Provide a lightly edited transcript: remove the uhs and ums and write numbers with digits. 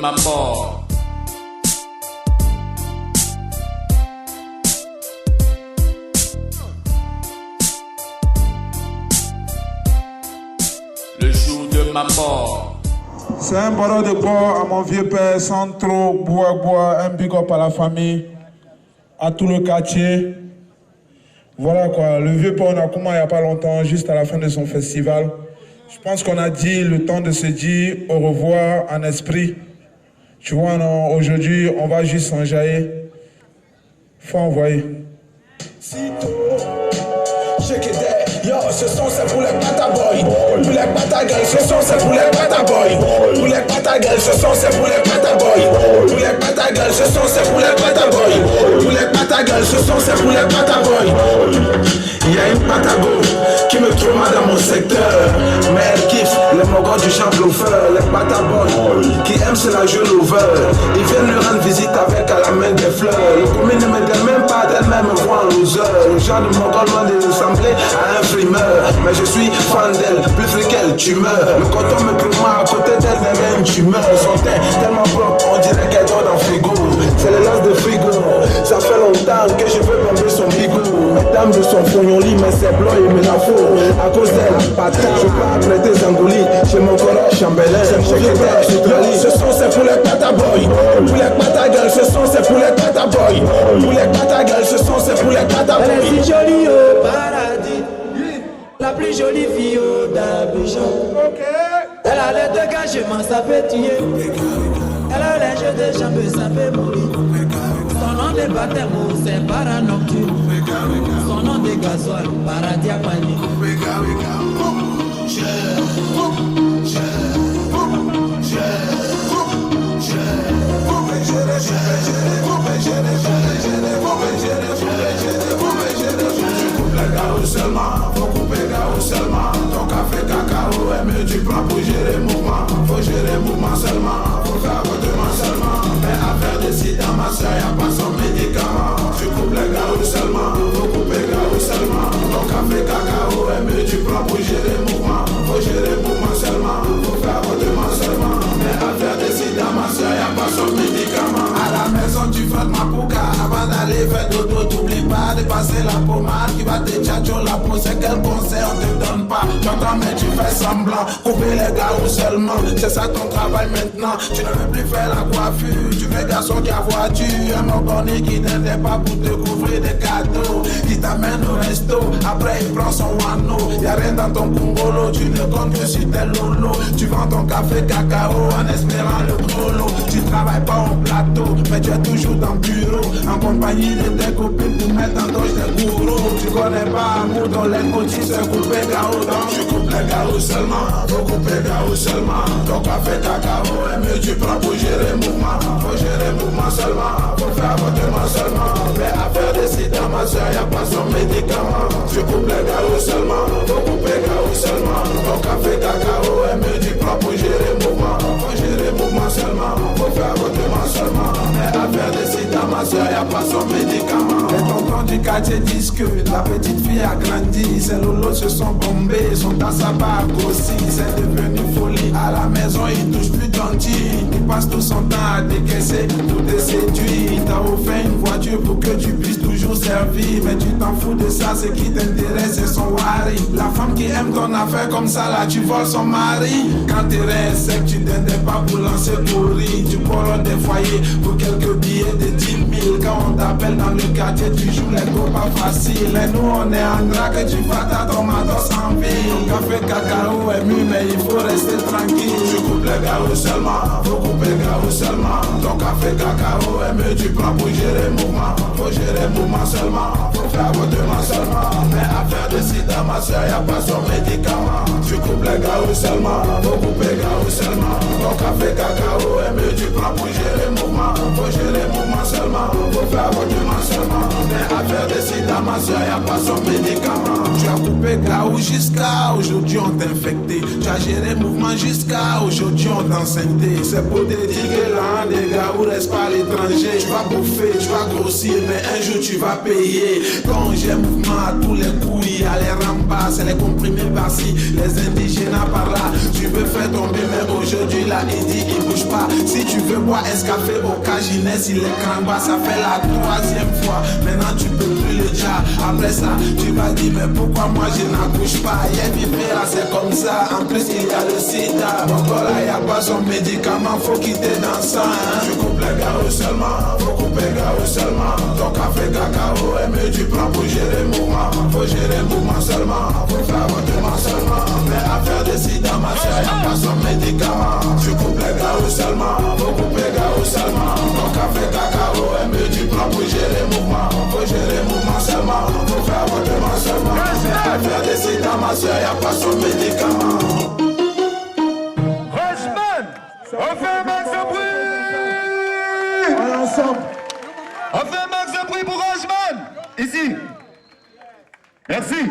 ma mort. Le jour de ma mort. C'est un barreau de bois à mon vieux père, sans trop bois, un big up à la famille, à tout le quartier. Voilà quoi, le vieux père on a comment il n'y a pas longtemps, juste à la fin de son festival. Je pense qu'on a dit le temps de se dire au revoir en esprit. Tu vois, non, aujourd'hui on va juste s'enjailler. Faut envoyer. Yo, ce son c'est pour les pataboy. Pour les patagueulles, ce son c'est pour les pataboy. Pour les patagueulles, ce son c'est pour les pataboy. Pour les patagueulles, ce son c'est pour les pataboy. Pour les patagueulles, ce son c'est pour les pataboy. Il y a une patago qui me trauma dans mon secteur. Mais elle kiffe les mogos du champ bluffeur. Les pataboy qui aiment c'est la jeune lover. Ils viennent lui rendre visite avec à la main des fleurs. Le commune ne me donne même pas d'elle-même me voit en loser. Le genre de mogol loin de ressembler à un frimeur. Mais je suis fan d'elle, plus fric qu'elle, tu meurs. Le coton me pluma à côté d'elle, mais même tu meurs. Son teint tellement propre, on dirait qu'elle dort dans le frigo. C'est les lances de frigo. Ça fait longtemps que je veux bomber son bigot. Mesdames de son fognon lit, mais c'est blanc et me la faut. À cause d'elle, patate, je peux apprêter Zangouli. Chez mon corps chambelin, c'est pour les pataboy. Ce son c'est pour les pataboy. Pour les patagueules, ce son c'est pour les pataboy. Pour les patagueules, ce son c'est pour les pataboy. Elle est si jolie au paradis, la plus jolie fille d'Abidjan. Elle a les deux gâchements, ça fait tuer. Elle a les jeux de jambes, ça fait mourir. Son nom de baptême, c'est Paranocturne. Son nom de gasoil, Paradiamani. Faut couper gao seulement. Ton café cacao est mieux du plan pour gérer mouvement. Faut gérer mouvement seulement. Faut faire avortement seulement. Mais affaire de sida, ma soeur y'a pas son médicament. Tu coupes les gao seulement. Faut couper gao seulement. Ton café cacao est mieux du plan pour gérer mouvement. Faut gérer mouvement seulement. Faut faire avortement seulement. Mais affaire de sida, ma soeur y'a pas son médicament. À la maison tu frottes ma pouca. Avant d'aller faire dodo, t'oublies pas de passer la pommade qui va te tchatcho la peau. C'est quel conseil on te donne pas. J'entends mais tu fais semblant. Couper les gars ou seulement. C'est ça ton travail maintenant. Tu ne veux plus faire la coiffure. Tu veux garçon qui a voiture. Un morgonné qui n'aide pas pour te couvrir des cadeaux. Qui t'amène au resto. Après il prend son wano. Y'a rien dans ton congolo. Tu ne comptes que sur tes lolo. Tu vends ton café cacao en espérant le colo. Tu travailles pas au plateau. Mais tu es toujours dans le bureau. En compagnie de tes copines pour mettre en doge des gourous. Tu connais pas amour dans les côtés. C'est couper gao. Donc tu coupes les gao seulement. Faut couper gao seulement. Ton café cacao est mieux tu prends pour gérer mouvement. Faut gérer mouvement seulement. Faut faire avortement seulement. Mais affaire de sida, ma soeur y'a pas son médicament. Tu coupes les gao seulement. Faut couper gao seulement. Ton café cacao est mieux tu prends pour gérer mouvement. Faut gérer mouvement seulement. Faut faire avortement seulement. Mais affaire de sida, ma soeur y'a pas son médicament. Les tontons du quartier disent que la petite fille a grandi. Ses lolos se sont bombés. Son tas à bas grossi. C'est devenu folie. À la maison il touche plus gentil. Il passe tout son temps à décaisser. Tout est séduit. Il t'a offert une voiture pour que tu puisses toujours servir. Mais tu t'en fous de ça. Ce qui t'intéresse c'est son wari. La femme qui aime ton affaire comme ça là tu voles son mari. Quand t'es sec tu t'aides pas pour lancer pourri. Tu colonnes des foyers pour quelques billets de 10 000. Quand on t'appelle dans le quartier tu joues les go pas facile. Et nous on est en drague tu vas ta tomato sans ville. Café cacao est mieux mais il faut rester tranquille. Tu coupes les gao seulement. Faut couper gao seulement. Ton café cacao est mieux tu prends pour gérer mouvement. Faut gérer mouvement seulement. Faut faire avortement seulement. Mais affaire de sida ma soeur y'a pas son médicament. Tu coupes les gao seulement. Faut couper gao seulement. Ton café cacao est mieux tu prends pour gérer mouvement. Faut gérer mouvement seulement. Faut faire avortement seulement. Mais affaire de sida, ma soeur, y'a pas son médicament. Tu as coupé KO jusqu'à aujourd'hui on t'a infecté. Tu as géré mouvement jusqu'à aujourd'hui on t'a enceinté. C'est pour te dire que là, des gars, où reste pas à l'étranger. Tu vas bouffer, tu vas grossir, mais un jour tu vas payer. Quand j'ai mouvement à tous les coups, il y a les rambas, c'est les comprimés par-ci, les indigènes par-là. Tu veux faire tomber, mais aujourd'hui là, il dit, il bouge pas. Si tu veux boire un café au Cagines, il est cramba, ça fait la 3e fois. Maintenant tu peux plus le dire. Après ça, tu vas dire, mais pourquoi moi je n'accouche pas? Y'a vivre là, c'est comme ça. En plus, il y a le sida. Mon corps là, y'a pas son médicament, faut quitter dans ça. Tu coupes les garrots seulement, faut couper les garrots seulement. Ton café cacao est mieux, tu prends pour gérer le mouvement. Faut gérer le mouvement seulement, faut faire avortement seulement. Mais affaire de sida, ma soeur, y'a pas son médicament. Tu coupes les garrots seulement, faut couper les garrots seulement. Ton café cacao est mieux, tu prends pour gérer le mouvement. Faut gérer le mouvement seulement, faut faire avortement seulement. Mais affaire de sida, ma soeur, y'a pas son médicament. Rocheman, on fait un max de bruit. On est ensemble. On fait un max de bruit pour Rocheman. Ici. Merci.